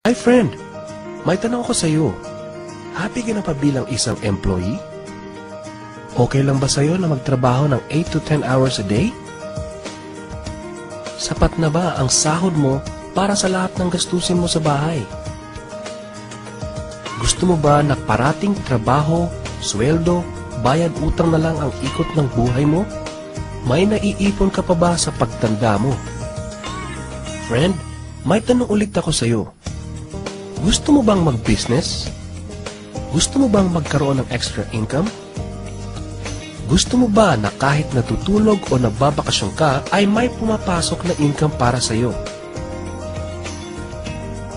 Hi friend, may tanong ako sa iyo. Happy ka na pa bilang isang employee? Okay lang ba sa iyo na magtrabaho ng 8 to 10 hours a day? Sapat na ba ang sahod mo para sa lahat ng gastusin mo sa bahay? Gusto mo ba na parating trabaho, sweldo, bayad utang na lang ang ikot ng buhay mo? May naiipon ka pa ba sa pagtanda mo? Friend, may tanong ulit ako sa iyo. Gusto mo bang mag-business? Gusto mo bang magkaroon ng extra income? Gusto mo ba na kahit natutulog o nagbabakasyon ka ay may pumapasok na income para sa iyo?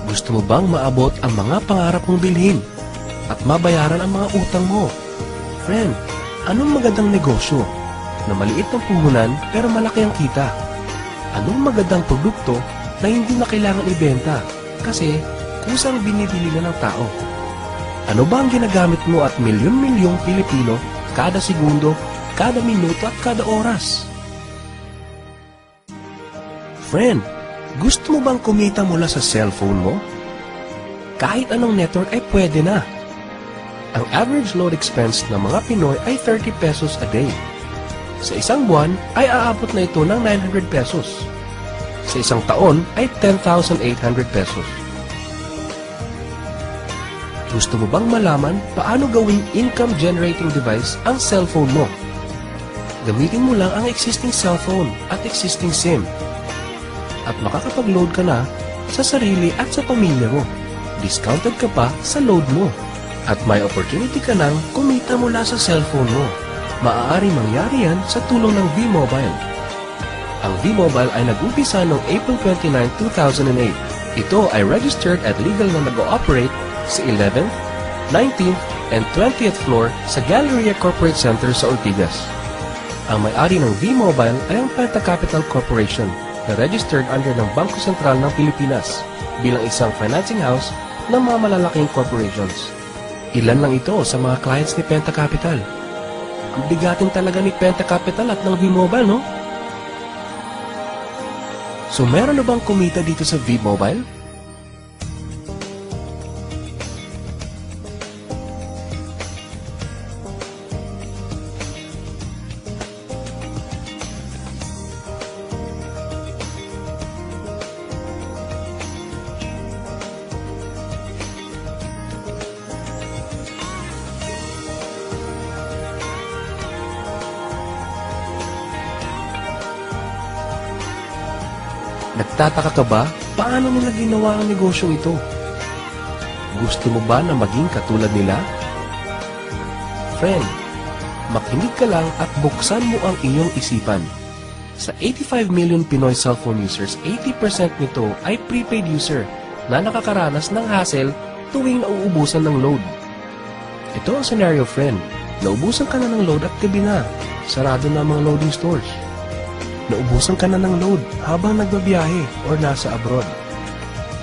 Gusto mo bang maabot ang mga pangarap mong bilhin at mabayaran ang mga utang mo? Friend, anong magandang negosyo na maliit ang puhunan pero malaki ang kita? Anong magandang produkto na hindi na kailangan ibenta kasi kusang binibili na ng tao? Ano ba ang ginagamit mo at milyon-milyong Pilipino kada segundo, kada minuto at kada oras? Friend, gusto mo bang kumita mula sa cellphone mo? Kahit anong network ay pwede na. Ang average load expense ng mga Pinoy ay 30 pesos a day. Sa isang buwan ay aabot na ito ng 900 pesos. Sa isang taon ay 10,800 pesos. Gusto mo bang malaman paano gawing income-generating device ang cellphone mo? Gamitin mo lang ang existing cellphone at existing SIM. At makakapag-load ka na sa sarili at sa pamilya mo. Discounted ka pa sa load mo. At may opportunity ka nang kumita mula sa cellphone mo. Maaari mangyari yan sa tulong ng V-Mobile. Ang V-Mobile ay nag-umpisa noong April 29, 2008. Ito ay registered at legal na nag-ooperate sa 11th, 19th, and 20th floor sa Galleria Corporate Center sa Ortigas. Ang may-ari ng V-Mobile ay ang Penta Capital Corporation na registered under ng Bangko Sentral ng Pilipinas bilang isang financing house ng mga malalaking corporations. Ilan lang ito sa mga clients ni Penta Capital. Ang bigatin talaga ni Penta Capital at ng V-Mobile, no? So meron na bang kumita dito sa V-Mobile? Nagtataka ka ba paano nila ginawa ang negosyong ito? Gusto mo ba na maging katulad nila? Friend, makinig ka lang at buksan mo ang iyong isipan. Sa 85 million Pinoy cellphone users, 80% nito ay prepaid user na nakakaranas ng hassle tuwing nauubusan ng load. Ito ang scenario, friend. Naubusan ka na ng load at gabi na. Sarado na ang mga loading stores. Naubusan ka na ng load habang nagbabiyahe or nasa abroad.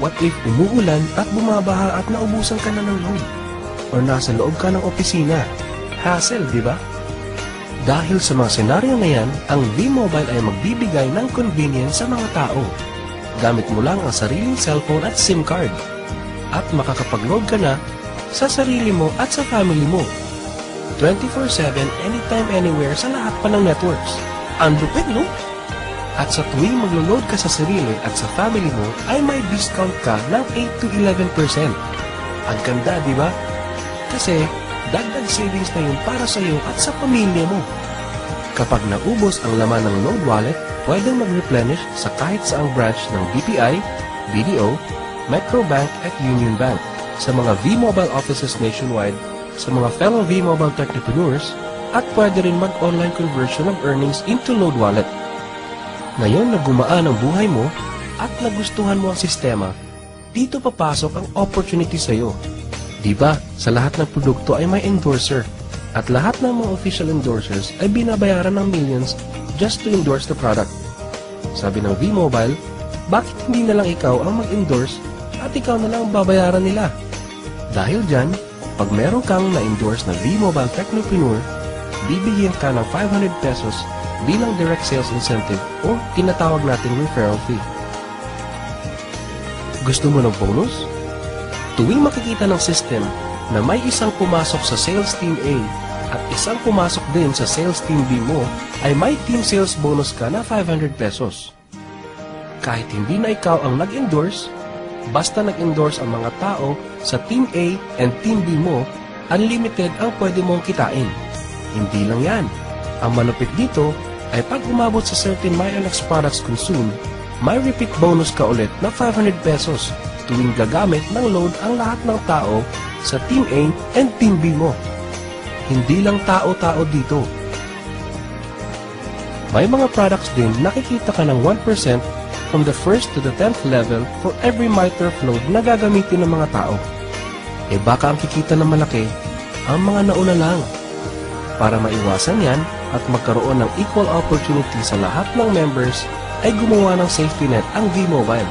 What if umuulan at bumabaha at naubusan ka na ng load? Or nasa loob ka ng opisina? Hassle, di ba? Dahil sa mga senaryo na yan, ang V-Mobile ay magbibigay ng convenience sa mga tao. Gamit mo lang ang sariling cellphone at SIM card. At makakapag-load ka na sa sarili mo at sa family mo. 24/7, anytime, anywhere sa lahat pa ng networks. Ang lupit, no? At sa tuwing maglo-load ka sa sarili at sa family mo, ay may discount ka ng 8 to 11%. Ang ganda, di ba? Kasi, dagdag savings na yun para sa iyo at sa pamilya mo. Kapag naubos ang laman ng load wallet, pwedeng mag-replenish sa kahit saang branch ng BPI, BDO, Metrobank at Union Bank, sa mga V-Mobile offices nationwide, sa mga fellow V-Mobile technopreneurs, at pwede rin mag-online conversion of earnings into load wallet. Ngayon na gumaan ang buhay mo at nagustuhan mo ang sistema, dito papasok ang opportunity sa iyo. Diba, sa lahat ng produkto ay may endorser at lahat ng mga official endorsers ay binabayaran ng millions just to endorse the product. Sabi ng V-Mobile, bakit hindi na lang ikaw ang mag-endorse at ikaw na lang ang babayaran nila? Dahil dyan, pag meron kang na-endorse na V-Mobile Technopreneur, bibigyan ka ng 500 pesos bilang direct sales incentive o tinatawag nating referral fee. Gusto mo ng bonus? Tuwing makikita ng system na may isang pumasok sa sales team A at isang pumasok din sa sales team B mo, ay may team sales bonus ka na 500 pesos. Kahit hindi na ikaw ang nag-endorse, basta nag-endorse ang mga tao sa team A and team B mo, unlimited ang pwede mong kitain. Hindi lang yan. Ang malupit dito ay pag umabot sa certain MyLX products consumed, may repeat bonus ka ulit na 500 pesos tuwing gagamit ng load ang lahat ng tao sa Team A and Team B mo. Hindi lang tao-tao dito. May mga products din nakikita ka ng 1% from the 1st to the 10th level for every MyTurf load na gagamitin ng mga tao. E baka ang kikita na malaki, ang mga nauna lang. Para maiwasan yan at magkaroon ng equal opportunity sa lahat ng members, ay gumawa ng safety net ang V-Mobile.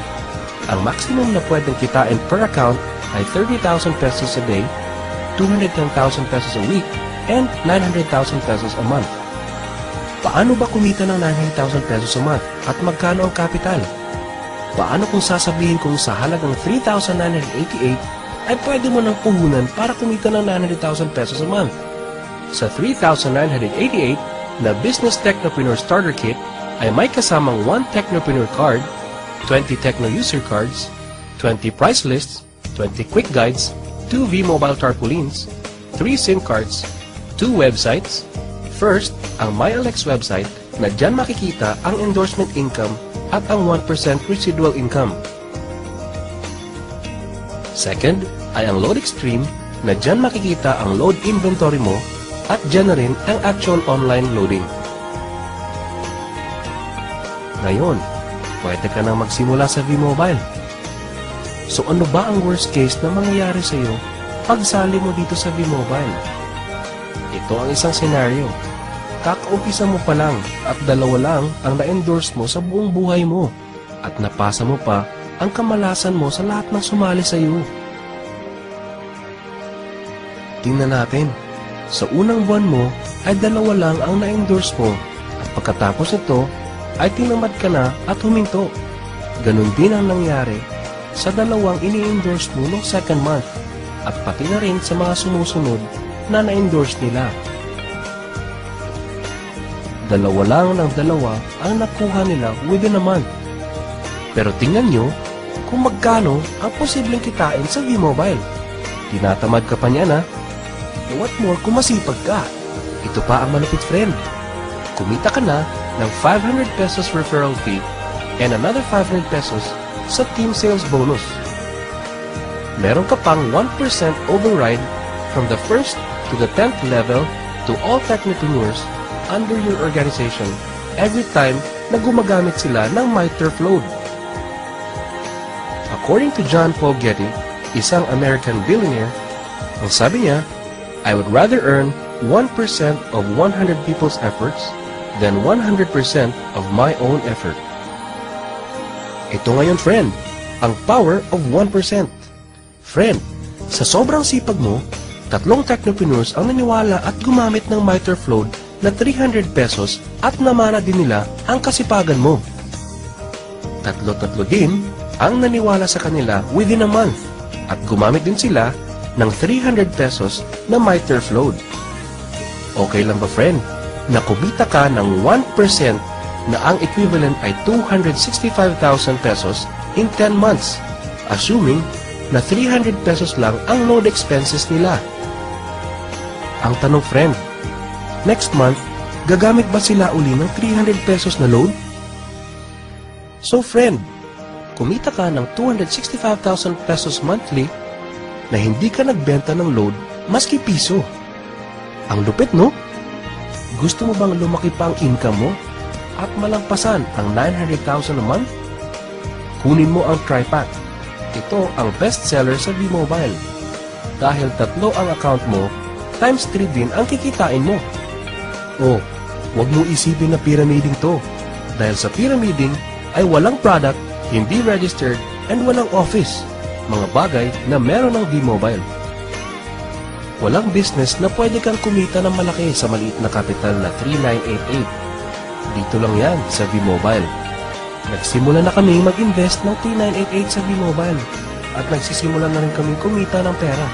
Ang maximum na pwedeng kitain per account ay 30,000 pesos a day, 210,000 pesos a week, and 900,000 pesos a month. Paano ba kumita ng 900,000 pesos a month at magkano ang capital? Paano kung sasabihin kong sa halagang 3,988 ay pwede mo nang puhunan para kumita ng 900,000 pesos a month? Sa 3,988 na Business Technopreneur Starter Kit ay may kasamang 1 Technopreneur card, 20 Techno user cards, 20 price lists, 20 quick guides, 2 V-Mobile tarpaulins, 3 SIM cards, 2 websites. First, ang MyLX website na dyan makikita ang endorsement income at ang 1% residual income. Second, ay ang Load Extreme na dyan makikita ang load inventory mo at dyan na rin ang actual online loading. Ngayon, pwede ka nang magsimula sa V-Mobile. So ano ba ang worst case na mangyayari sa iyo pag sali mo dito sa V-Mobile? Ito ang isang senaryo. Kakaumpisa mo pa lang at 2 lang ang na-endorse mo sa buong buhay mo at napasa mo pa ang kamalasan mo sa lahat ng sumali sa iyo. Tingnan natin. Sa unang buwan mo ay 2 lang ang na-endorse mo at pagkatapos nito ay tinamad ka na at huminto. Ganon din ang nangyari sa 2 ini-endorse mo noong second month at pati na rin sa mga sumusunod na na-endorse nila. 2 lang ng 2 ang nakuha nila within a month. Pero tingnan nyo kung magkano ang posibleng kitain sa V-Mobile. Tinatamad ka pa niya na. E what more kung masipag ka? Ito pa ang malupit, friend. Kumita ka na ng 500 pesos referral fee and another 500 pesos sa team sales bonus. Meron ka pang 1% override from the 1st to the 10th level to all technopreneurs under your organization every time na gumagamit sila ng MyTurf load. According to John Paul Getty, isang American billionaire, ang sabi niya, I would rather earn 1% of 100 people's efforts than 100% of my own effort. Ito ngayon, friend, ang power of 1%. Friend, sa sobrang sipag mo, 3 technopreneurs ang naniwala at gumamit ng MyTurf load na 300 pesos at namana din nila ang kasipagan mo. 3 din ang naniwala sa kanila within a month at gumamit din sila ng 300 pesos na MyTurf load. Okay lang ba, friend, na kumita ka ng 1% na ang equivalent ay 265,000 pesos in 10 months, assuming na 300 pesos lang ang load expenses nila? Ang tanong, friend, next month, gagamit ba sila uli ng 300 pesos na load? So, friend, kumita ka ng 265,000 pesos monthly na hindi ka nagbenta ng load maski piso. Ang lupit, no? Gusto mo bang lumaki pa ang income mo at malampasan ang 900,000 a month? Kunin mo ang TriPack. Ito ang best seller sa V-Mobile. Dahil 3 ang account mo, times 3 din ang kikitain mo. Oh, huwag mo isipin na pyramiding to. Dahil sa pyramiding ay walang product, hindi registered, and walang office. Mga bagay na meron ng V-Mobile. Walang business na pwede kang kumita ng malaki sa maliit na kapital na 3,988. Dito lang yan sa V-Mobile. Nagsimula na kami mag-invest ng 3,988 sa V-Mobile. at nagsisimula na rin kaming kumita ng pera.